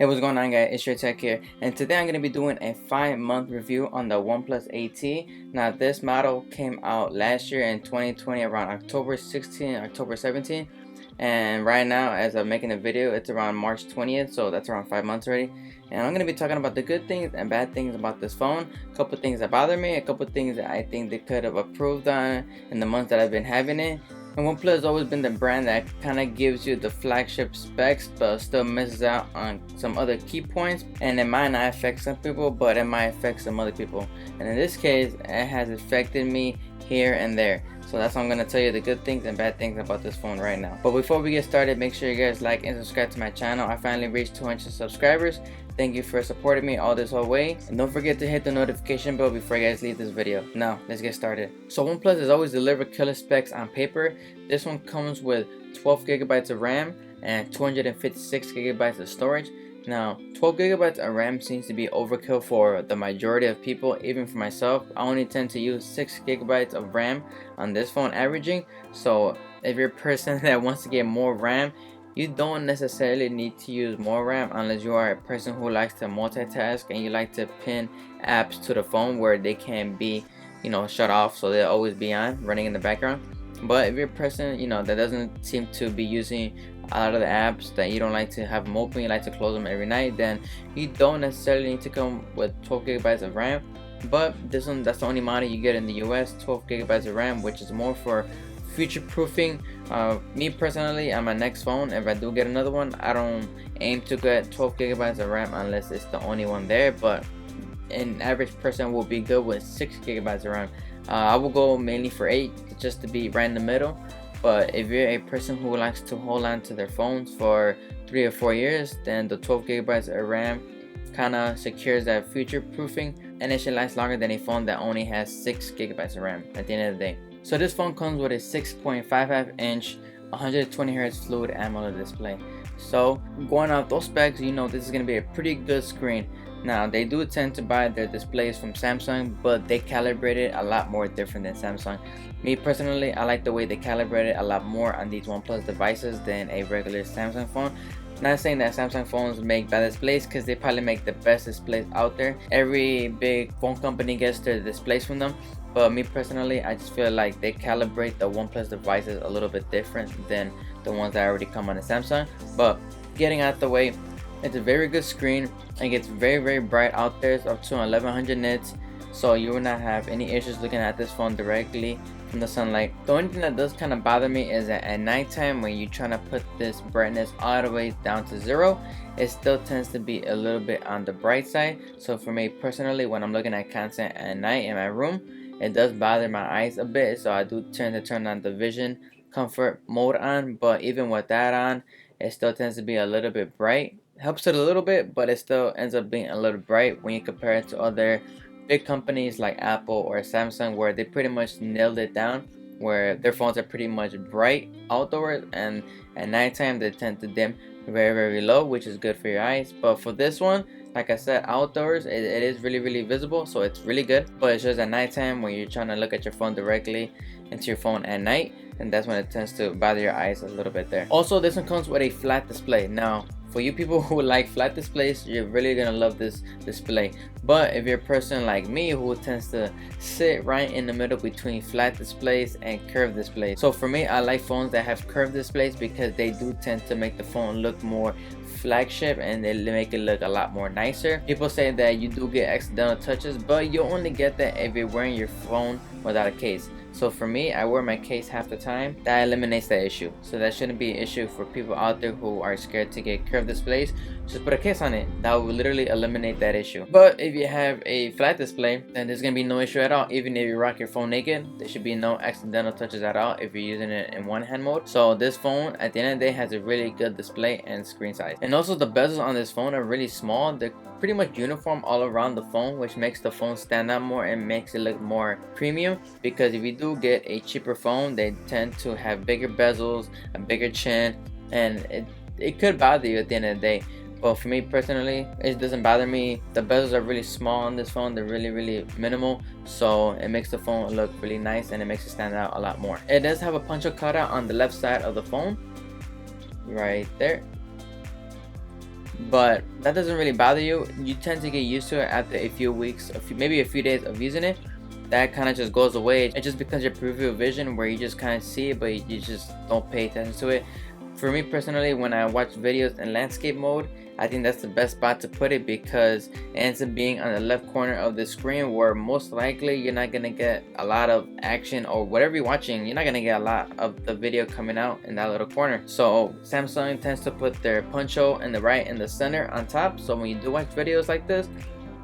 Hey, what's going on, guys? It's your tech here, and today I'm going to be doing a 5-month review on the OnePlus 8T. Now, this model came out last year in 2020 around October 16, October 17, and right now, as I'm making a video, it's around March 20th, so that's around 5 months already. And I'm going to be talking about the good things and bad things about this phone, a couple things that bother me, a couple things that I think they could have improved on in the months that I've been having it. And OnePlus has always been the brand that kind of gives you the flagship specs but still misses out on some other key points, and it might not affect some people but it might affect some other people, and in this case it has affected me here and there. So that's why I'm going to tell you the good things and bad things about this phone right now. But before we get started, make sure you guys like and subscribe to my channel. I finally reached 200 subscribers. Thank you for supporting me all this whole way, and don't forget to hit the notification bell before you guys leave this video. Now let's get started. So OnePlus has always delivered killer specs on paper. This one comes with 12 gigabytes of RAM and 256 gigabytes of storage. Now 12 gigabytes of RAM seems to be overkill for the majority of people. Even for myself, I only tend to use 6 gigabytes of RAM on this phone averaging. So if you're a person that wants to get more RAM, you don't necessarily need to use more RAM unless you are a person who likes to multitask and you like to pin apps to the phone where they can be, shut off, so they'll always be on, running in the background. But if you're a person, that doesn't seem to be using a lot of the apps, that you don't like to have them open, you like to close them every night, then you don't necessarily need to come with 12 gigabytes of RAM. But this one, that's the only model you get in the US, 12 gigabytes of RAM, which is more for future proofing. Me personally, on my next phone, if I do get another one, I don't aim to get 12 gigabytes of RAM unless it's the only one there, but an average person will be good with 6 gigabytes of RAM. I will go mainly for 8 just to be right in the middle. But if you're a person who likes to hold on to their phones for 3 or 4 years, then the 12 gigabytes of RAM kind of secures that future proofing, and it should last longer than a phone that only has 6 gigabytes of RAM at the end of the day. So this phone comes with a 6.55 inch 120Hz fluid AMOLED display. So going off those specs, this is going to be a pretty good screen. Now they do tend to buy their displays from Samsung, but they calibrate it a lot more different than Samsung. Me personally, I like the way they calibrate it a lot more on these OnePlus devices than a regular Samsung phone. Not saying that Samsung phones make bad displays, because they probably make the best displays out there. Every big phone company gets their displays from them. But me personally, I just feel like they calibrate the OnePlus devices a little bit different than the ones that already come on the Samsung. But getting out the way, it's a very good screen. It gets very bright out there. It's up to 1100 nits, so you will not have any issues looking at this phone directly from the sunlight. The only thing that does kind of bother me is that at nighttime, when you're trying to put this brightness all the way down to 0, it still tends to be a little bit on the bright side. So for me personally, when I'm looking at content at night in my room, it does bother my eyes a bit, so I do tend to turn on the vision comfort mode on. But even with that on, it still tends to be a little bit bright. Helps it a little bit, but it still ends up being a little bright when you compare it to other big companies like Apple or Samsung, where they pretty much nailed it down, where their phones are pretty much bright outdoors, and at nighttime they tend to dim very low, which is good for your eyes. But for this one, like I said, outdoors it is really visible, so it's really good. But it's just at nighttime when you're trying to look at your phone directly into your phone at night, and that's when it tends to bother your eyes a little bit there. Also, this one comes with a flat display. Now for you people who like flat displays, you're really gonna love this display. But if you're a person like me who tends to sit right in the middle between flat displays and curved displays, so for me, I like phones that have curved displays because they do tend to make the phone look more flagship and they make it look a lot more nicer. People say that you do get accidental touches, but you only get that if you're wearing your phone without a case. So for me, I wear my case half the time. That eliminates that issue. So that shouldn't be an issue for people out there who are scared to get curved displays. Just put a case on it. That will literally eliminate that issue. But if you have a flat display, then there's gonna be no issue at all. Even if you rock your phone naked, there should be no accidental touches at all if you're using it in one hand mode. So this phone, at the end of the day, has a really good display and screen size. And also the bezels on this phone are really small. They're pretty much uniform all around the phone, which makes the phone stand out more and makes it look more premium. Because if you do get a cheaper phone, they tend to have bigger bezels, a bigger chin, and it could bother you at the end of the day. But for me personally, it doesn't bother me. The bezels are really small on this phone. They're really minimal, so it makes the phone look really nice and it makes it stand out a lot more. It does have a punch-hole cutout on the left side of the phone, right there. but that doesn't really bother you. You tend to get used to it after a few weeks, maybe a few days of using it. That kind of just goes away. It just becomes your peripheral vision where you just kind of see it, but you just don't pay attention to it. For me personally, when I watch videos in landscape mode, I think that's the best spot to put it because it ends up being on the left corner of the screen, where most likely you're not gonna get a lot of action, or whatever you're watching, you're not gonna get a lot of the video coming out in that little corner. So Samsung tends to put their punch hole in the right and the center on top, so when you do watch videos like this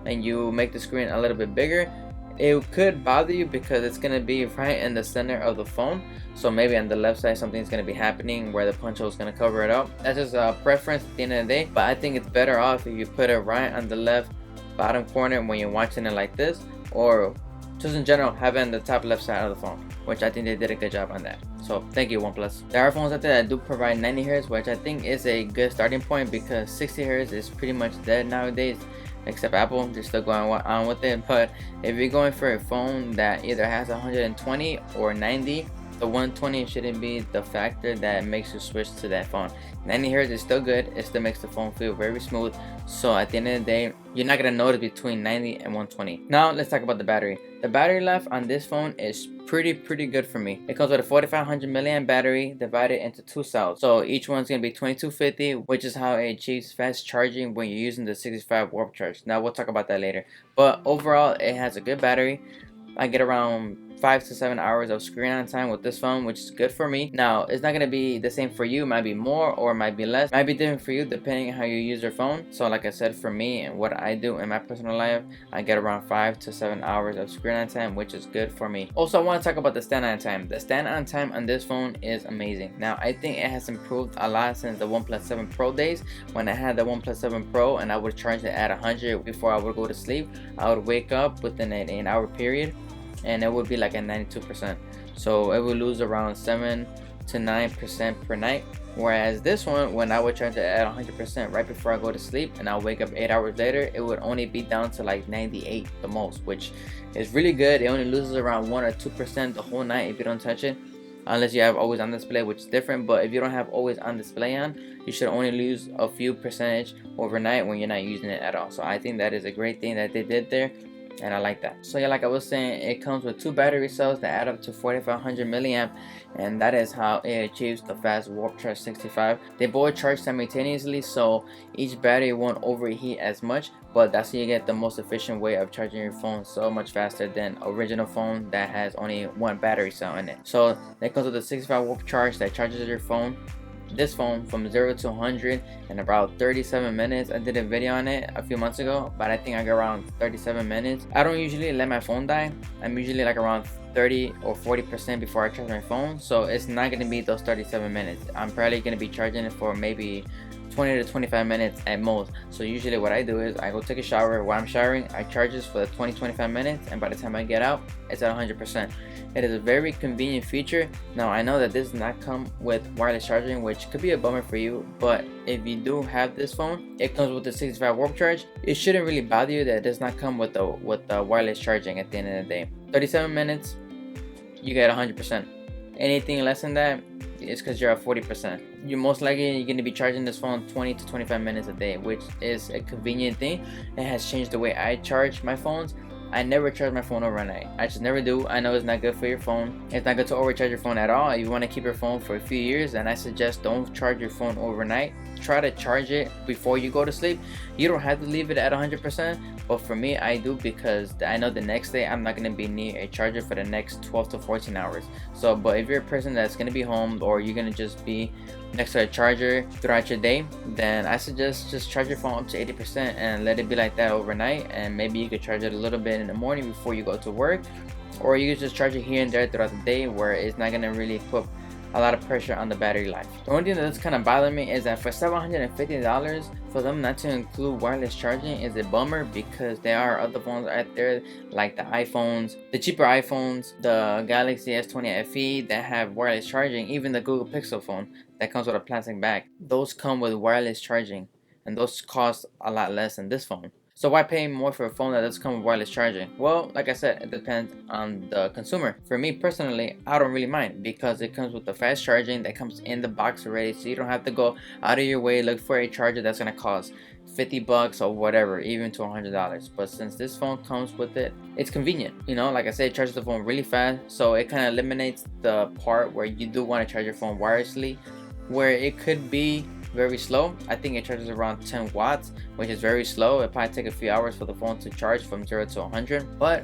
and you make the screen a little bit bigger, it could bother you because it's going to be right in the center of the phone. So maybe on the left side something's going to be happening where the punch hole is going to cover it up. That's just a preference at the end of the day, but I think it's better off if you put it right on the left bottom corner when you're watching it like this, or just in general have it on the top left side of the phone, which I think they did a good job on that. So thank you, OnePlus. There are phones out there that do provide 90 Hz, which I think is a good starting point because 60 Hz is pretty much dead nowadays. Except Apple, they're still going on with it. But if you're going for a phone that either has 120 or 90, the 120 shouldn't be the factor that makes you switch to that phone. 90 Hz is still good. It still makes the phone feel very smooth. So at the end of the day, you're not gonna notice between 90 and 120. Now let's talk about the battery. The battery life on this phone is pretty good for me. It comes with a 4500 milliamp battery divided into two cells. So each one's gonna be 2250, which is how it achieves fast charging when you're using the 65 warp charge. Now we'll talk about that later. But overall, it has a good battery. I get around 5 to 7 hours of screen on time with this phone, which is good for me. Now, it's not going to be the same for you. It might be more or it might be less. It might be different for you depending on how you use your phone. So like I said, for me and what I do in my personal life, I get around 5 to 7 hours of screen on time, which is good for me. Also, I want to talk about the stand on time. The stand on time on this phone is amazing. Now, I think it has improved a lot since the OnePlus 7 Pro days. When I had the OnePlus 7 Pro and I would charge it at 100 before I would go to sleep, I would wake up within an hour period and it would be like at 92%. So it would lose around 7 to 9% per night. Whereas this one, when I would charge it at 100% right before I go to sleep and I'll wake up 8 hours later, it would only be down to like 98 the most, which is really good. It only loses around 1 or 2% the whole night if you don't touch it, unless you have always on display, which is different. But if you don't have always on display on, you should only lose a few percentage overnight when you're not using it at all. So I think that is a great thing that they did there, and I like that. So yeah, like I was saying, it comes with two battery cells that add up to 4500 milliamp, and that is how it achieves the fast warp charge 65. They both charge simultaneously, so each battery won't overheat as much, but that's how you get the most efficient way of charging your phone so much faster than original phone that has only one battery cell in it. So that comes with a 65 warp charge that charges your phone, this phone, from 0 to 100 in about 37 minutes. I did a video on it a few months ago, but I think I got around 37 minutes. I don't usually let my phone die. I'm usually like around 30 or 40% before I charge my phone, so it's not going to be those 37 minutes. I'm probably going to be charging it for maybe 20 to 25 minutes at most. So usually what I do is I go take a shower. While I'm showering, I charge this for the 20-25 minutes, and by the time I get out, it's at 100%. It is a very convenient feature. Now I know that this does not come with wireless charging, which could be a bummer for you, but if you do have this phone, it comes with the 65 warp charge. It shouldn't really bother you that it does not come with the wireless charging at the end of the day. 37 minutes, you get 100%. Anything less than that, it's because you're at 40%. You're most likely you're going to be charging this phone 20 to 25 minutes a day, which is a convenient thing. It has changed the way I charge my phones. I never charge my phone overnight. I just never do. I know it's not good for your phone. It's not good to overcharge your phone at all. If you want to keep your phone for a few years, then I suggest don't charge your phone overnight. Try to charge it before you go to sleep. You don't have to leave it at 100%, but for me, I do, because I know the next day I'm not going to be near a charger for the next 12 to 14 hours. So, but if you're a person that's going to be home, or you're going to just be next to a charger throughout your day, then I suggest just charge your phone up to 80% and let it be like that overnight, and maybe you could charge it a little bit in the morning before you go to work, or you could just charge it here and there throughout the day, where it's not going to really put a lot of pressure on the battery life. The only thing that's kind of bothering me is that for $750 for them not to include wireless charging is a bummer, because there are other phones out there like the iPhones, the cheaper iPhones, the Galaxy S20 FE that have wireless charging, even the Google Pixel phone that comes with a plastic bag. Those come with wireless charging, and those cost a lot less than this phone. So why pay more for a phone that does come with wireless charging? Well, like I said, it depends on the consumer. For me personally, I don't really mind because it comes with the fast charging that comes in the box already, so you don't have to go out of your way look for a charger that's gonna cost $50 or whatever, even to $100. But since this phone comes with it, it's convenient. You know, like I said, it charges the phone really fast, so it kind of eliminates the part where you do want to charge your phone wirelessly, where it could be very slow. I think it charges around 10 watts, which is very slow. It probably take a few hours for the phone to charge from 0 to 100. But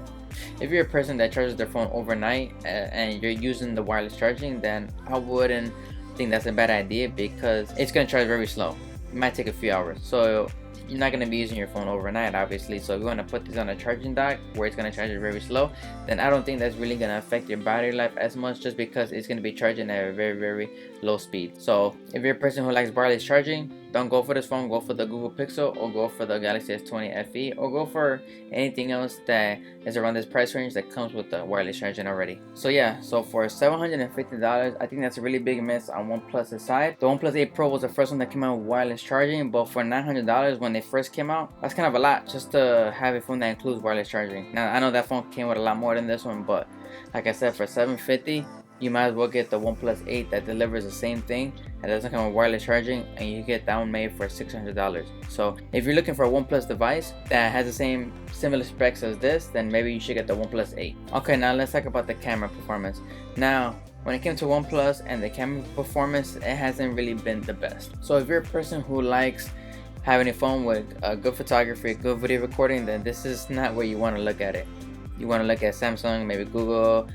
if you're a person that charges their phone overnight and you're using the wireless charging, then I wouldn't think that's a bad idea because it's gonna charge very slow. It might take a few hours, so you're not going to be using your phone overnight, obviously. So if you want to put this on a charging dock where it's going to charge it very slow, then I don't think that's really going to affect your battery life as much, just because it's going to be charging at a very low speed. So if you're a person who likes wireless charging, don't go for this phone. Go for the Google Pixel, or go for the Galaxy S20 FE, or go for anything else that is around this price range that comes with the wireless charging already. So yeah, so for $750, I think that's a really big miss on OnePlus's side. The OnePlus 8 Pro was the first one that came out with wireless charging, but for $900 when they first came out, that's kind of a lot just to have a phone that includes wireless charging. Now I know that phone came with a lot more than this one, but like I said, for $750, you might as well get the OnePlus 8 that delivers the same thing and doesn't come with wireless charging, and you get that one made for $600. So if you're looking for a OnePlus device that has the same similar specs as this, then maybe you should get the OnePlus 8. Okay, now let's talk about the camera performance. Now, when it came to OnePlus and the camera performance, it hasn't really been the best. So if you're a person who likes having a phone with good photography, good video recording, then this is not where you want to look at it. You want to look at Samsung, maybe Google,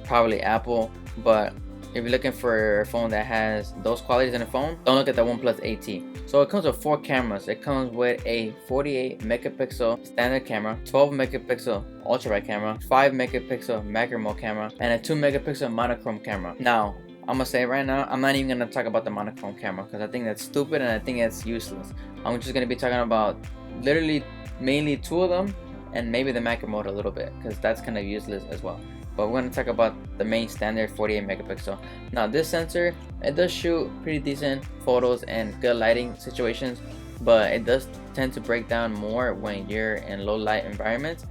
probably Apple. But if you're looking for a phone that has those qualities in a phone, don't look at the OnePlus 8T. So it comes with 4 cameras. It comes with a 48 megapixel standard camera, 12 megapixel ultra wide camera, 5 megapixel macro mode camera, and a 2 megapixel monochrome camera. Now, I'm gonna say right now, I'm not even gonna talk about the monochrome camera because I think that's stupid and I think it's useless. I'm just gonna be talking about literally mainly 2 of them, and maybe the macro mode a little bit because that's kind of useless as well. But we're going to talk about the main standard 48 megapixel. Now this sensor, it does shoot pretty decent photos and good lighting situations, but it does tend to break down more when you're in low light environments.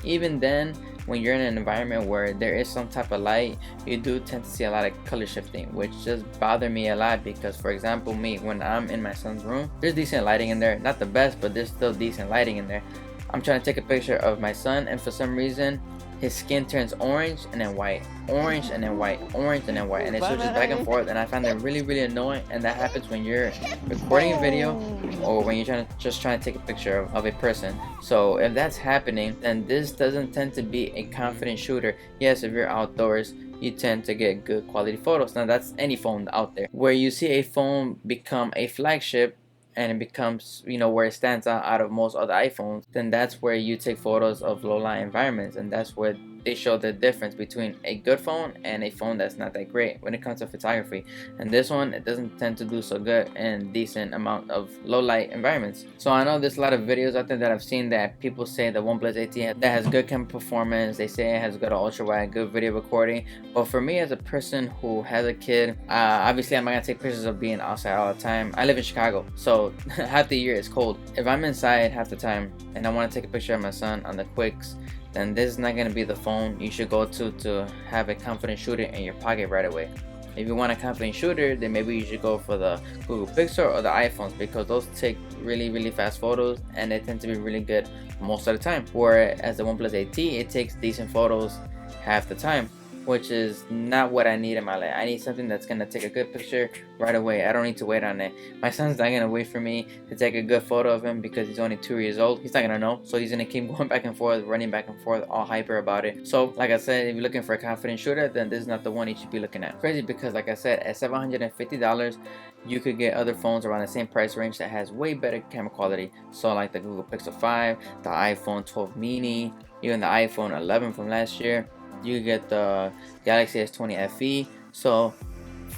Even then, when you're in an environment where there is some type of light, you do tend to see a lot of color shifting, which just bother me a lot because, for example, me, when I'm in my son's room, there's decent lighting in there. Not the best, but there's still decent lighting in there. I'm trying to take a picture of my son, and for some reason his skin turns orange and then white, orange and then white, orange and then white, and it switches back and forth, and I find that really annoying. And that happens when you're recording a video or when you're trying to take a picture of a person. So if that's happening, then this doesn't tend to be a confident shooter. Yes, if you're outdoors, you tend to get good quality photos. Now that's any phone out there. Where you see a phone become a flagship and it becomes, you know, where it stands out of most other iPhones, then that's where you take photos of low light environments, and that's where they show the difference between a good phone and a phone that's not that great when it comes to photography. And this one, it doesn't tend to do so good in decent amount of low light environments. So I know there's a lot of videos out there that I've seen that people say the OnePlus 8T that has good camera performance, they say it has good ultra wide, good video recording. But for me, as a person who has a kid, obviously I'm not gonna take pictures of being outside all the time. I live in Chicago, so half the year it's cold. If I'm inside half the time and I want to take a picture of my son on the quicks, then this is not going to be the phone you should go to have a confident shooter in your pocket right away. If you want a confident shooter, then maybe you should go for the Google Pixel or the iPhones, because those take really fast photos and they tend to be really good most of the time. Whereas the OnePlus 8T, it takes decent photos half the time, which is not what I need in my life. I need something that's gonna take a good picture right away. I don't need to wait on it. My son's not gonna wait for me to take a good photo of him because he's only 2 years old. He's not gonna know, so he's gonna keep going back and forth, running back and forth, all hyper about it. So like I said, if you're looking for a confident shooter, then this is not the one you should be looking at. Crazy, because like I said, at $750 you could get other phones around the same price range that has way better camera quality. So like the Google Pixel 5, the iPhone 12 mini, even the iPhone 11 from last year. You get the Galaxy S20 FE. So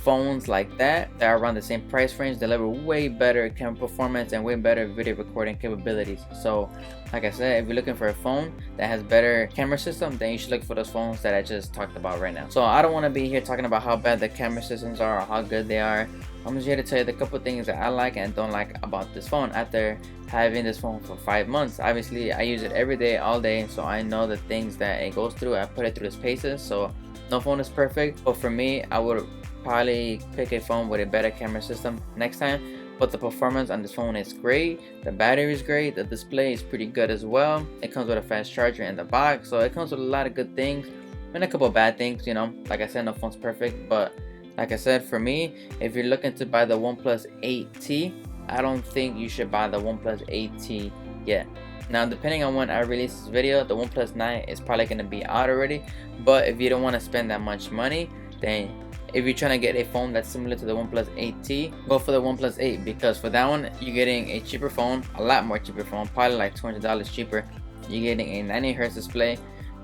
phones like that are around the same price range deliver way better camera performance and way better video recording capabilities. So like I said, if you're looking for a phone that has better camera system, then you should look for those phones that I just talked about right now. So I don't want to be here talking about how bad the camera systems are or how good they are. I'm just here to tell you the couple things that I like and don't like about this phone after having this phone for 5 months. Obviously I use it every day, all day, so I know the things that it goes through. I put it through its paces, so no phone is perfect, but for me, I would probably pick a phone with a better camera system next time. But the performance on this phone is great, the battery is great, the display is pretty good as well. It comes with a fast charger in the box, so it comes with a lot of good things and a couple bad things, you know. Like I said, no phone's perfect, but like I said, for me, if you're looking to buy the OnePlus 8T, I don't think you should buy the OnePlus 8T yet. Now, depending on when I release this video, the OnePlus 9 is probably going to be out already. But if you don't want to spend that much money, then if you're trying to get a phone that's similar to the OnePlus 8T, go for the OnePlus 8, because for that one, you're getting a cheaper phone, a lot more cheaper phone, probably like $200 cheaper. You're getting a 90Hz display.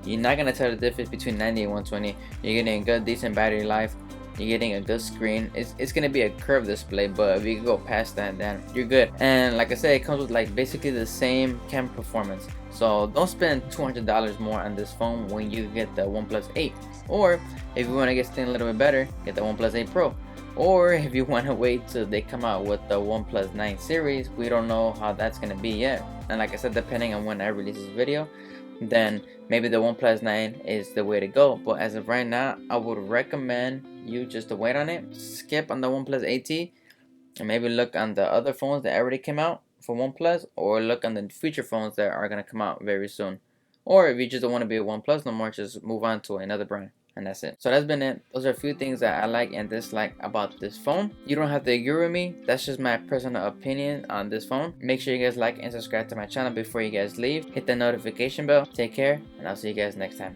You're not going to tell the difference between 90 and 120. You're getting a good, decent battery life. You're getting a good screen. It's gonna be a curved display, but if you can go past that, then you're good. And like I said, it comes with like basically the same camera performance. So don't spend $200 more on this phone when you get the OnePlus 8. Or if you want to get something a little bit better, get the OnePlus 8 Pro. Or if you want to wait till they come out with the OnePlus 9 series, we don't know how that's gonna be yet. And like I said, depending on when I release this video, then maybe the OnePlus 9 is the way to go. But as of right now, I would recommend you just to wait on it, skip on the OnePlus 8T, and maybe look on the other phones that already came out for OnePlus, or look on the future phones that are going to come out very soon. Or if you just don't want to be a OnePlus no more, just move on to another brand. And that's it. So that's been it. Those are a few things that I like and dislike about this phone. You don't have to agree with me. That's just my personal opinion on this phone. Make sure you guys like and subscribe to my channel before you guys leave. Hit the notification bell. Take care, and I'll see you guys next time.